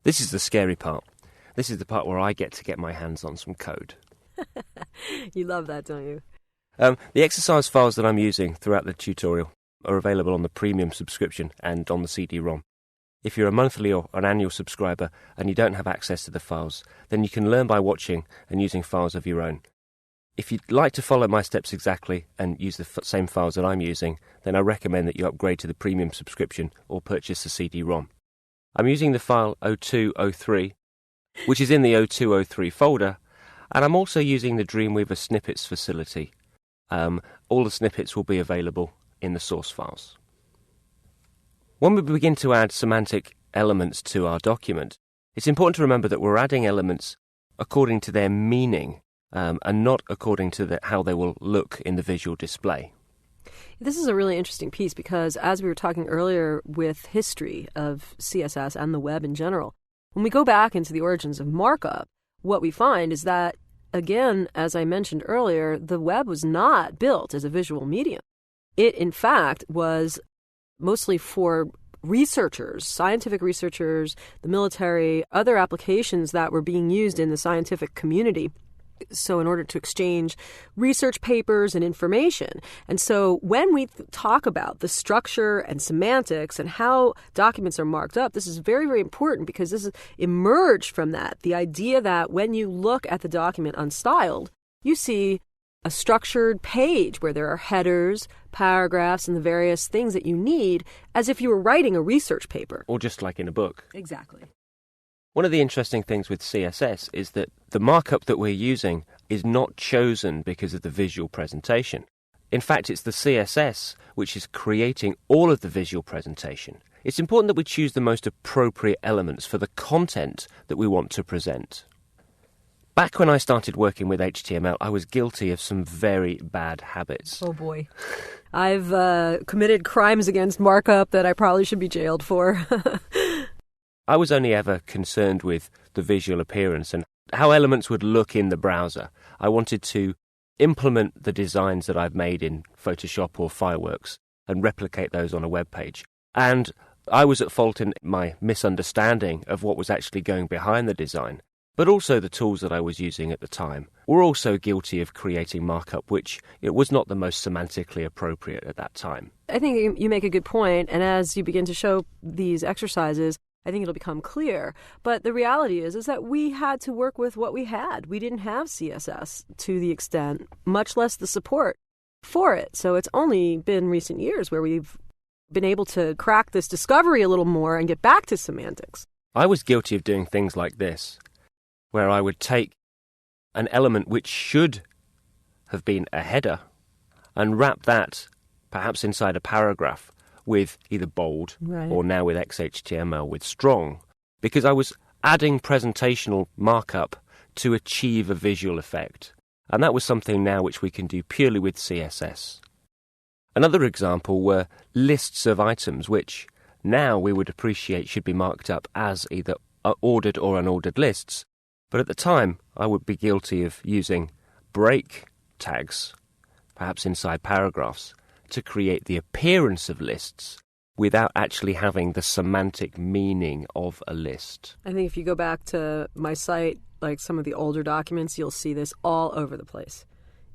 This is the scary part. This is the part where I get to get my hands on some code. You love that, don't you? The exercise files that I'm using throughout the tutorial are available on the premium subscription and on the CD-ROM. If you're a monthly or an annual subscriber and you don't have access to the files, then you can learn by watching and using files of your own. If you'd like to follow my steps exactly and use the same files that I'm using, then I recommend that you upgrade to the premium subscription or purchase the CD-ROM. I'm using the file 0203, which is in the 0203 folder, and I'm also using the Dreamweaver snippets facility. All the snippets will be available in the source files. When we begin to add semantic elements to our document, it's important to remember that we're adding elements according to their meaning and not according to how they will look in the visual display. This is a really interesting piece because as we were talking earlier with history of CSS and the web in general, when we go back into the origins of markup, what we find is that, again, as I mentioned earlier, the web was not built as a visual medium. It, in fact, was mostly for researchers, scientific researchers, the military, other applications that were being used in the scientific community. So in order to exchange research papers and information. And so when we talk about the structure and semantics and how documents are marked up, this is very, very important because this is emerged from that. The idea that when you look at the document unstyled, you see a structured page where there are headers, paragraphs, and the various things that you need as if you were writing a research paper. Or just like in a book. Exactly. One of the interesting things with CSS is that the markup that we're using is not chosen because of the visual presentation. In fact, it's the CSS which is creating all of the visual presentation. It's important that we choose the most appropriate elements for the content that we want to present. Back when I started working with HTML, I was guilty of some very bad habits. Oh boy. I've committed crimes against markup that I probably should be jailed for. I was only ever concerned with the visual appearance and how elements would look in the browser. I wanted to implement the designs that I've made in Photoshop or Fireworks and replicate those on a web page. And I was at fault in my misunderstanding of what was actually going behind the design. But also the tools that I was using at the time were also guilty of creating markup, which it was not the most semantically appropriate at that time. I think you make a good point, and as you begin to show these exercises, I think it'll become clear. But the reality is that we had to work with what we had. We didn't have CSS to the extent, much less the support for it. So it's only been recent years where we've been able to crack this discovery a little more and get back to semantics. I was guilty of doing things like this, where I would take an element which should have been a header and wrap that perhaps inside a paragraph with either bold or now with XHTML with strong, because I was adding presentational markup to achieve a visual effect. And that was something now which we can do purely with CSS. Another example were lists of items which now we would appreciate should be marked up as either ordered or unordered lists. But at the time, I would be guilty of using break tags, perhaps inside paragraphs, to create the appearance of lists without actually having the semantic meaning of a list. I think if you go back to my site, like some of the older documents, you'll see this all over the place.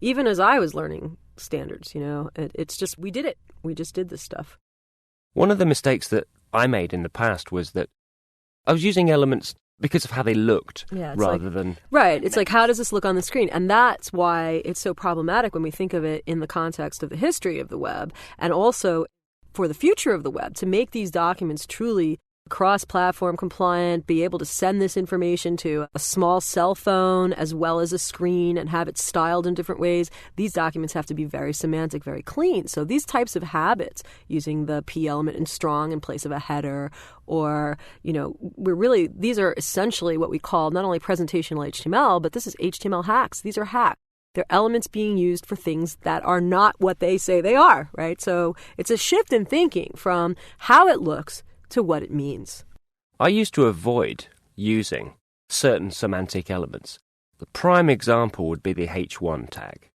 Even as I was learning standards, it's just, we did it. We just did this stuff. One of the mistakes that I made in the past was that I was using elements because of how they looked rather than... Right. It's like, how does this look on the screen? And that's why it's so problematic when we think of it in the context of the history of the web and also for the future of the web, to make these documents truly cross-platform compliant, be able to send this information to a small cell phone as well as a screen and have it styled in different ways. These documents have to be very semantic, very clean. So these types of habits, using the P element in strong in place of a header, or, these are essentially what we call not only presentational HTML, but this is HTML hacks. These are hacks. They're elements being used for things that are not what they say they are, right? So it's a shift in thinking from how it looks to what it means. I used to avoid using certain semantic elements. The prime example would be the H1 tag.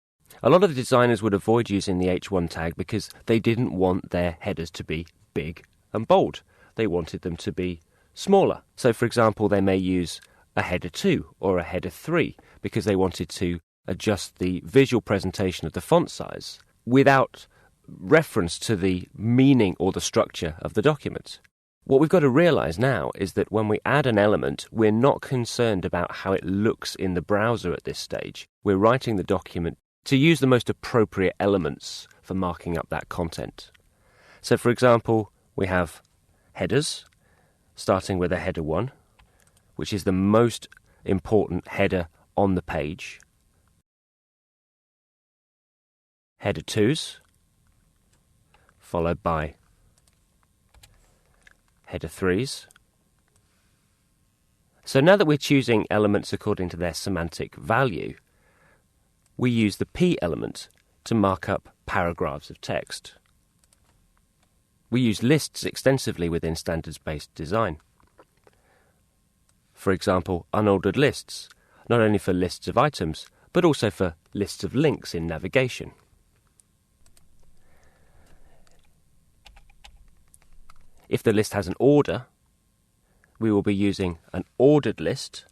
A lot of the designers would avoid using the H1 tag because they didn't want their headers to be big and bold. They wanted them to be smaller. So, for example, they may use a header 2 or a header 3 because they wanted to adjust the visual presentation of the font size without reference to the meaning or the structure of the document. What we've got to realise now is that when we add an element, we're not concerned about how it looks in the browser at this stage. We're writing the document to use the most appropriate elements for marking up that content. So, for example, we have headers, starting with a header 1, which is the most important header on the page. Header 2s, followed by header 3s. So now that we're choosing elements according to their semantic value, we use the P element to mark up paragraphs of text. We use lists extensively within standards-based design. For example, unordered lists, not only for lists of items, but also for lists of links in navigation. If the list has an order, we will be using an ordered list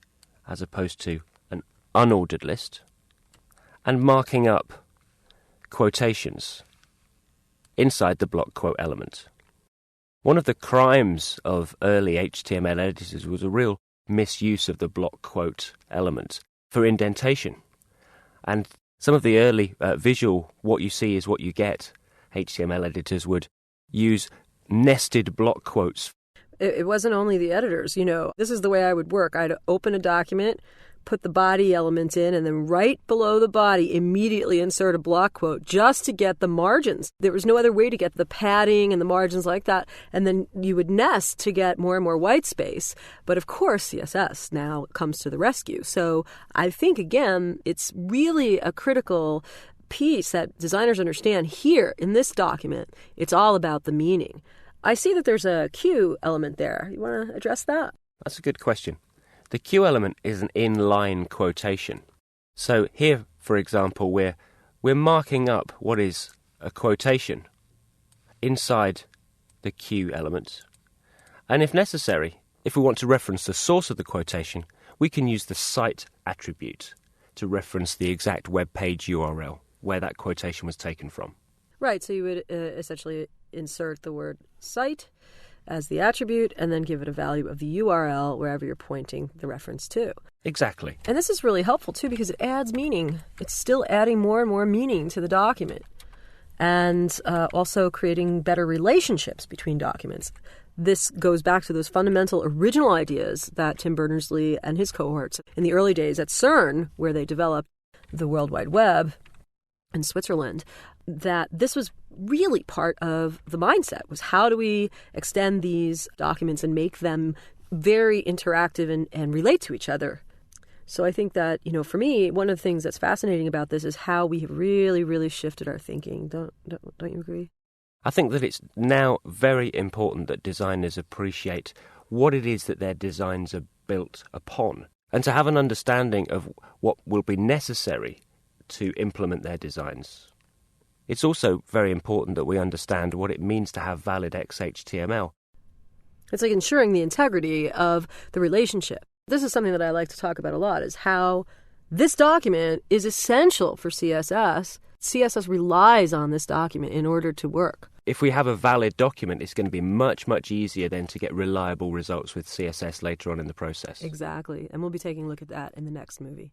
as opposed to an unordered list, and marking up quotations inside the block quote element. One of the crimes of early HTML editors was a real misuse of the block quote element for indentation. And some of the early visual what you see is what you get HTML editors would use nested block quotes. It wasn't only the editors, This is the way I would work. I'd open a document, put the body element in, and then right below the body immediately insert a block quote just to get the margins. There was no other way to get the padding and the margins like that. And then you would nest to get more and more white space. But of course, CSS now comes to the rescue. So I think, again, it's really a critical piece that designers understand here in this document. It's all about the meaning. I see that there's a Q element there. You want to address that? That's a good question. The Q element is an inline quotation. So here, for example, we're marking up what is a quotation inside the Q element. And if necessary, if we want to reference the source of the quotation, we can use the cite attribute to reference the exact web page URL where that quotation was taken from. Right, so you would essentially insert the word cite as the attribute and then give it a value of the URL wherever you're pointing the reference to. Exactly. And this is really helpful too because it adds meaning. It's still adding more and more meaning to the document and also creating better relationships between documents. This goes back to those fundamental original ideas that Tim Berners-Lee and his cohorts in the early days at CERN, where they developed the World Wide Web in Switzerland, that this was really part of the mindset, was how do we extend these documents and make them very interactive and relate to each other. So I think that, for me, one of the things that's fascinating about this is how we have really, really shifted our thinking. Don't you agree? I think that it's now very important that designers appreciate what it is that their designs are built upon and to have an understanding of what will be necessary to implement their designs. It's also very important that we understand what it means to have valid XHTML. It's like ensuring the integrity of the relationship. This is something that I like to talk about a lot, is how this document is essential for CSS. CSS relies on this document in order to work. If we have a valid document, it's going to be much, much easier then to get reliable results with CSS later on in the process. Exactly. And we'll be taking a look at that in the next movie.